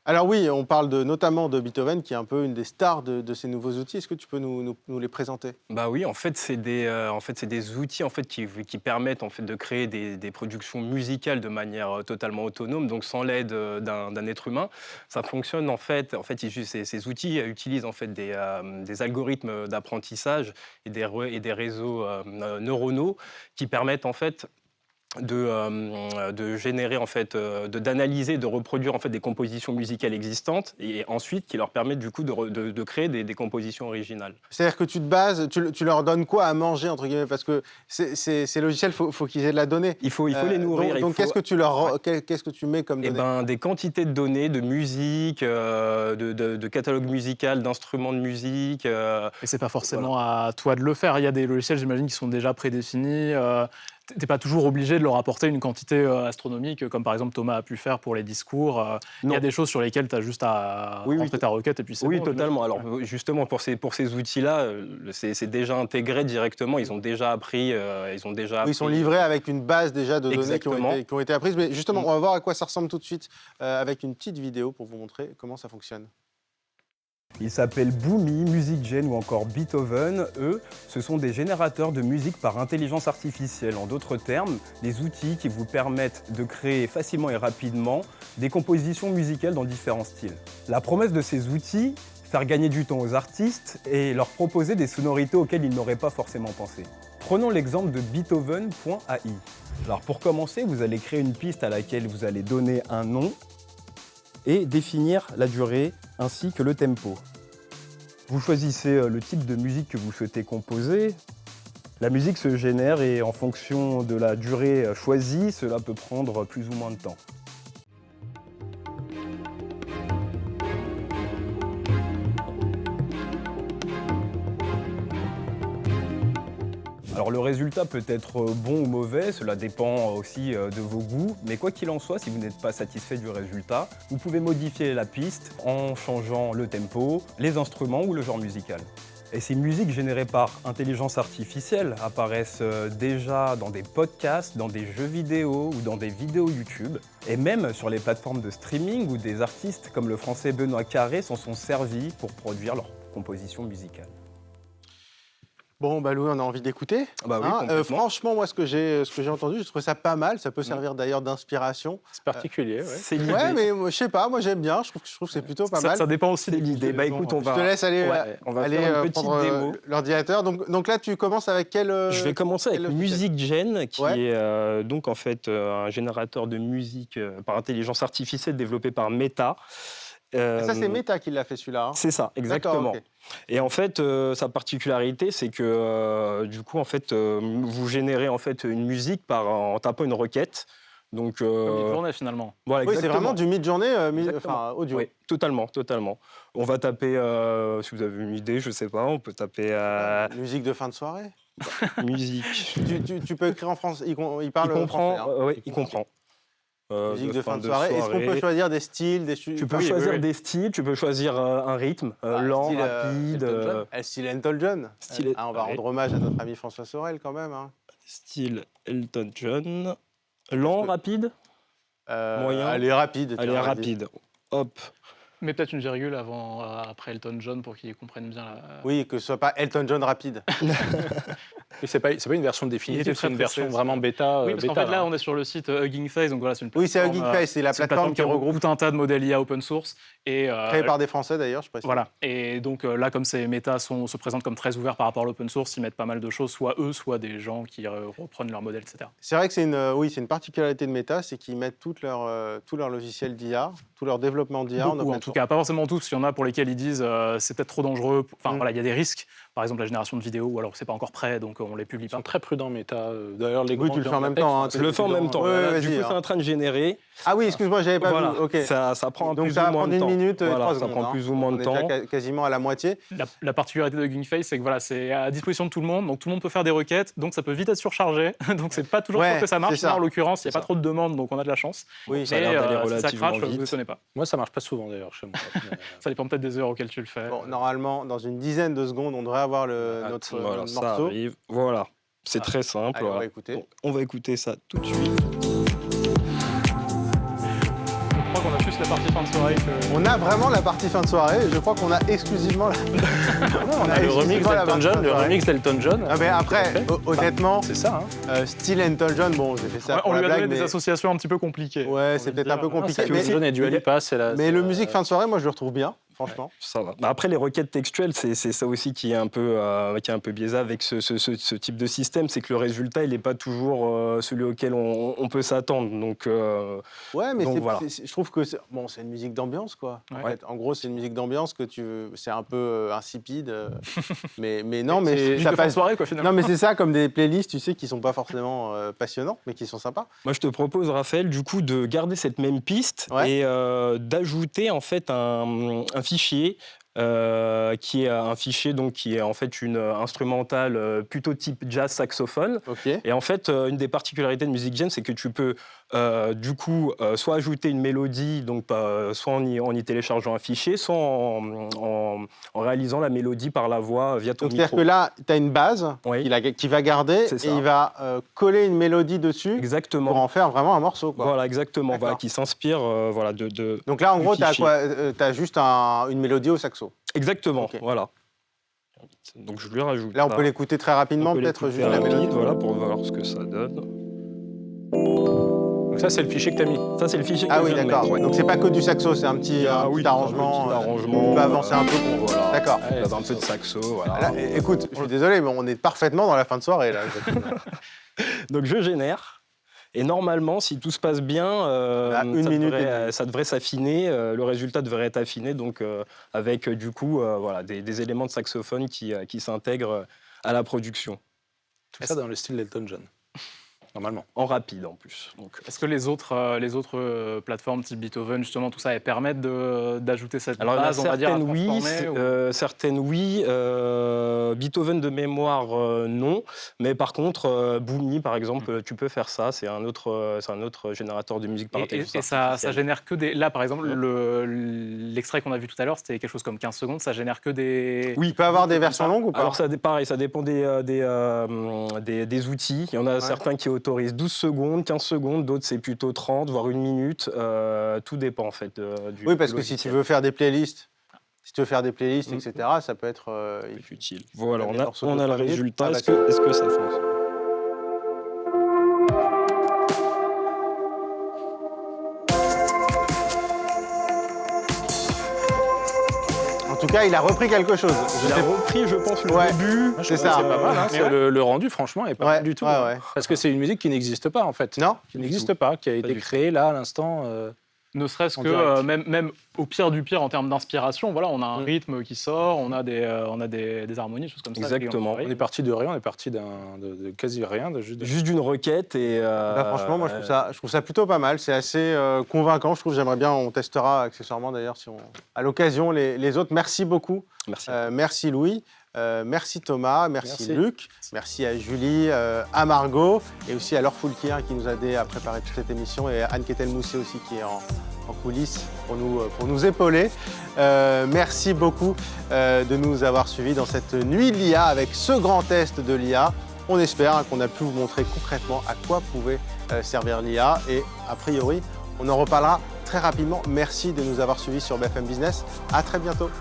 Alors oui, on parle notamment de Beethoven, qui est un peu une des stars de ces nouveaux outils. Est-ce que tu peux nous les présenter? Bah oui, c'est des outils qui permettent de créer des productions musicales de manière totalement autonome, donc sans l'aide d'un être humain. Ça fonctionne ces outils utilisent des algorithmes d'apprentissage et des réseaux neuronaux qui permettent de générer d'analyser, de reproduire des compositions musicales existantes et ensuite qui leur permettent du coup de créer des compositions originales. C'est-à-dire que tu te bases, tu leur donnes quoi à manger, entre guillemets, parce que ces logiciels, faut qu'ils aient de la donnée. Il faut les nourrir. Donc qu'est-ce que tu mets comme données? Des quantités de données, de musique, de catalogue musical, d'instruments de musique. Et c'est pas forcément à toi de le faire. Il y a des logiciels, j'imagine, qui sont déjà prédéfinis. T'es pas toujours obligé de leur apporter une quantité astronomique, comme par exemple Thomas a pu faire pour les discours. Il y a des choses sur lesquelles tu as juste à rentrer ta requête et puis c'est oui, bon. totalement. Alors justement, pour ces outils-là, c'est déjà intégré directement. Ils ont déjà appris. Ils sont livrés avec une base déjà de données Exactement. qui ont été apprises. Mais justement, on va voir à quoi ça ressemble tout de suite avec une petite vidéo pour vous montrer comment ça fonctionne. Ils s'appellent Boomy, MusicGen ou encore Beethoven. Eux, ce sont des générateurs de musique par intelligence artificielle. En d'autres termes, des outils qui vous permettent de créer facilement et rapidement des compositions musicales dans différents styles. La promesse de ces outils, faire gagner du temps aux artistes et leur proposer des sonorités auxquelles ils n'auraient pas forcément pensé. Prenons l'exemple de Beethoven.ai. Alors pour commencer, vous allez créer une piste à laquelle vous allez donner un nom et définir la durée ainsi que le tempo. Vous choisissez le type de musique que vous souhaitez composer. La musique se génère et en fonction de la durée choisie, cela peut prendre plus ou moins de temps. Alors le résultat peut être bon ou mauvais, cela dépend aussi de vos goûts, mais quoi qu'il en soit, si vous n'êtes pas satisfait du résultat, vous pouvez modifier la piste en changeant le tempo, les instruments ou le genre musical. Et ces musiques générées par intelligence artificielle apparaissent déjà dans des podcasts, dans des jeux vidéo ou dans des vidéos YouTube, et même sur les plateformes de streaming où des artistes comme le français Benoît Carré s'en sont servis pour produire leurs compositions musicales. Bon, bah Louis, on a envie d'écouter. Bah oui, complètement. Franchement, moi, ce que j'ai entendu, je trouve ça pas mal. Ça peut servir d'ailleurs d'inspiration. C'est particulier, ouais. C'est l'idée. Ouais, mais je sais pas, moi j'aime bien. Je trouve que c'est plutôt pas mal. Ça dépend aussi C'est l'idée. Bah écoute, on Je te laisse aller, on va faire une petite prendre démo. l'ordinateur. Donc là, tu commences avec quel Je vais commencer avec quel logiciel? MusicGen, qui Ouais. est donc un générateur de musique par intelligence artificielle développé par Meta. Ça, c'est Meta qui l'a fait celui-là. Hein. C'est ça, exactement. D'accord, ok. Et en fait, sa particularité, c'est que du coup, vous générez une musique en tapant une requête. Donc, Comme une journée finalement. voilà, Oui, c'est exactement. vraiment du mid-journée, Exactement. audio. Oui, totalement. On va taper, si vous avez une idée, je sais pas, on peut taper Musique de fin de soirée. musique. Tu peux écrire en France. Il parle Il comprend, français. Hein. oui, il comprend. Musique de fin de soirée. Est-ce qu'on peut choisir des styles, Tu peux choisir des styles, tu peux choisir un rythme, lent, style, rapide. style Elton John. Style- On va rendre hommage à notre ami François Sorel quand même. Hein. Style Elton John. Lent, rapide. Moyen. Allez, rapide. tiens, Allez, vas-y. rapide. Hop. Mais peut-être une virgule après Elton John pour qu'ils comprennent bien la... Oui, que ce soit pas Elton John rapide. Mais c'est pas une version Il définitive, était c'est très une version pressé, vraiment bêta. Oui, parce qu'en fait, là, on est sur le site Hugging Face, donc voilà, c'est une Oui, c'est plateforme, Hugging Face, c'est la c'est une plateforme qui regroupe. tout un tas de modèles IA open source. Et, Créé par des Français d'ailleurs, je précise. Voilà. Et donc là, comme ces méta se présentent comme très ouverts par rapport à l'open source, ils mettent pas mal de choses, soit eux, soit des gens qui reprennent leur modèle, etc. C'est vrai que c'est une particularité de Meta, c'est qu'ils mettent tout leur logiciel d'IA, tout leur développement d'IA en Beaucoup, en open tout source. cas, pas forcément tous. Il y en a pour lesquels ils disent c'est peut-être trop dangereux. Enfin, voilà, il y a des risques. Par exemple, la génération de vidéos, ou alors c'est pas encore prêt, donc on les publie Ils pas. sont très prudents, Méta. D'ailleurs, les Oui, tu le fais en même temps. Hein, Je le fais en même temps. Ouais, Voilà. vas-y, Du coup, hein. c'est en train de générer. Ah oui, excuse-moi, j'avais pas Voilà. vu. Ok. Ça prend Donc plus ça ou va moins prendre de temps. 1 minute et Voilà, 3 ça secondes. prend hein. plus ou moins On de est temps. déjà quasiment à la moitié. La particularité de Hugging Face, c'est que voilà, c'est à disposition de tout le monde, donc tout le monde peut faire des requêtes, donc ça peut vite être surchargé, donc c'est pas toujours Ouais, sûr que ça marche. c'est ça. Là, en l'occurrence, il n'y a C'est pas trop de demandes, donc on a de la chance. Oui, ça a l'air d'aller si ça relativement crache, vous vite. ne connaissez pas. Moi, ça marche pas souvent, d'ailleurs, chez moi. Ça dépend peut-être des heures auxquelles tu le fais. Bon, normalement, dans une dizaine de secondes, on devrait avoir notre Voilà, ça morceau. arrive. Voilà. C'est très simple. Allez, on voilà. va écouter. Donc, on va écouter ça tout de suite. Je crois qu'on a juste plus la partie fin de soirée que... On a vraiment la partie fin de soirée. Je crois qu'on a exclusivement la... On a le remix d'Elton John, le remix d'Elton John. Ah, mais après, honnêtement, C'est ça, hein. style Elton John, bon, j'ai fait ça Ouais, pour on la lui a blague, donné des mais... associations un petit peu compliquées. Ouais, c'est peut-être un peu compliqué. Elton John et Dua Lipa, c'est la... Mais le musique fin de soirée, moi, je le retrouve bien, franchement. Ça va. Bah, après, les requêtes textuelles, c'est ça aussi qui est un peu biaisé avec ce type de système, c'est que le résultat, il n'est pas toujours celui auquel on peut s'attendre. Donc, Ouais, mais Donc, voilà. je trouve que c'est une musique d'ambiance, quoi. Ouais. En fait, en gros, c'est une musique d'ambiance que c'est un peu insipide. mais non, mais C'est ça de fin de passe. soirée, quoi, finalement. Non, mais c'est ça, comme des playlists, tu sais, qui sont pas forcément passionnants, mais qui sont sympas. moi, je te propose, Raphaël, du coup, de garder cette même piste Ouais. et d'ajouter en fait un fichier. Qui est un fichier donc, qui est en fait une instrumentale plutôt type jazz saxophone. Ok. Et en fait, une des particularités de Music Gen, c'est que tu peux du coup soit ajouter une mélodie, donc soit en y téléchargeant un fichier, soit en réalisant la mélodie par la voix via ton Donc, c'est-à-dire micro. que là, tu as une base Oui. qui va garder C'est et ça. il va coller une mélodie dessus Exactement. pour en faire vraiment un morceau, quoi. Voilà, exactement. D'accord. Voilà, qui s'inspire voilà, de... Donc là, en Du gros, tu as fichier. quoi T'as juste une mélodie au saxo. Exactement, Ok. voilà. Donc je lui rajoute. Là, on peut l'écouter très rapidement, On peut peut-être l'écouter juste la rapide, mélodie. voilà, pour voir ce que ça donne. Donc ça, c'est le fichier que tu as mis. Ça, c'est le fichier que Ah je oui, viens de d'accord. mettre, ouais. Donc, c'est pas que du saxo, c'est un petit, Ah un oui, petit arrangement. un petit arrangement, On peut avancer un peu. Voilà. D'accord. Il y avait un peu de saxo, voilà. Là, écoute, je suis désolé, mais on est parfaitement dans la fin de soirée, là. Donc je génère. Et normalement, si tout se passe bien, une minute et demie. ça devrait s'affiner. Le résultat devrait être affiné, donc avec du coup voilà, des éléments de saxophone qui s'intègrent à la production. Tout ça dans le style d'Elton John. Normalement. En rapide en plus. Donc, Est-ce que les autres plateformes type Beethoven, justement, tout ça, elles permettent d'ajouter cette alors, il y en a base, on va dire, à certaines oui, transformer, ou- certaines oui. Beethoven de mémoire, non. Mais par contre, Boomy, par exemple, tu peux faire ça. C'est un autre générateur de musique par intelligence Et ça artificielle. génère que des... Là, par exemple, l'extrait qu'on a vu tout à l'heure, c'était quelque chose comme 15 secondes, ça génère que des... Oui, il peut avoir des versions longues ou pas? Alors, pareil, ça dépend des outils. Il y en a certains qui autorisent 12 secondes, 15 secondes, d'autres c'est plutôt 30, voire 1 minute. Tout dépend en fait du Oui, parce que si tu logiciel. veux faire des playlists, etc., ça peut être C'est utile. Voilà, des on morceaux a de le 3 minutes. résultat. Ah, bah, Est-ce que ça fonctionne? En tout cas, il a repris quelque chose. Il a repris, je pense, le Ouais. début. C'est ça. C'est pas mal, hein. Mais ouais. Le rendu, franchement, est pas Ouais, mal du tout. ouais, hein. ouais. Parce que c'est une musique qui n'existe pas, en fait. Non. Qui n'existe pas, qui a été du tout. créée là, à l'instant. Ne serait-ce En que, direct. même au pire du pire, en termes d'inspiration, voilà, on a un rythme qui sort, on a des harmonies, des choses comme ça. Exactement. On est parti de rien, on est parti de quasi rien, de juste. Juste d'une requête et. Là, franchement, moi, je trouve ça plutôt pas mal. C'est assez convaincant. Je trouve. J'aimerais bien. On testera accessoirement d'ailleurs, à l'occasion, les autres. Merci beaucoup. Merci. Merci Louis. Merci Thomas, merci Merci. Luc, merci à Julie, à Margot et aussi à Laure Foulquier qui nous a aidé à préparer toute cette émission et à Anne Ketel-Moussé aussi qui est en coulisses pour nous épauler. Merci beaucoup de nous avoir suivis dans cette nuit de l'IA avec ce grand test de l'IA. On espère qu'on a pu vous montrer concrètement à quoi pouvait servir l'IA et a priori, on en reparlera très rapidement. Merci de nous avoir suivis sur BFM Business. À très bientôt.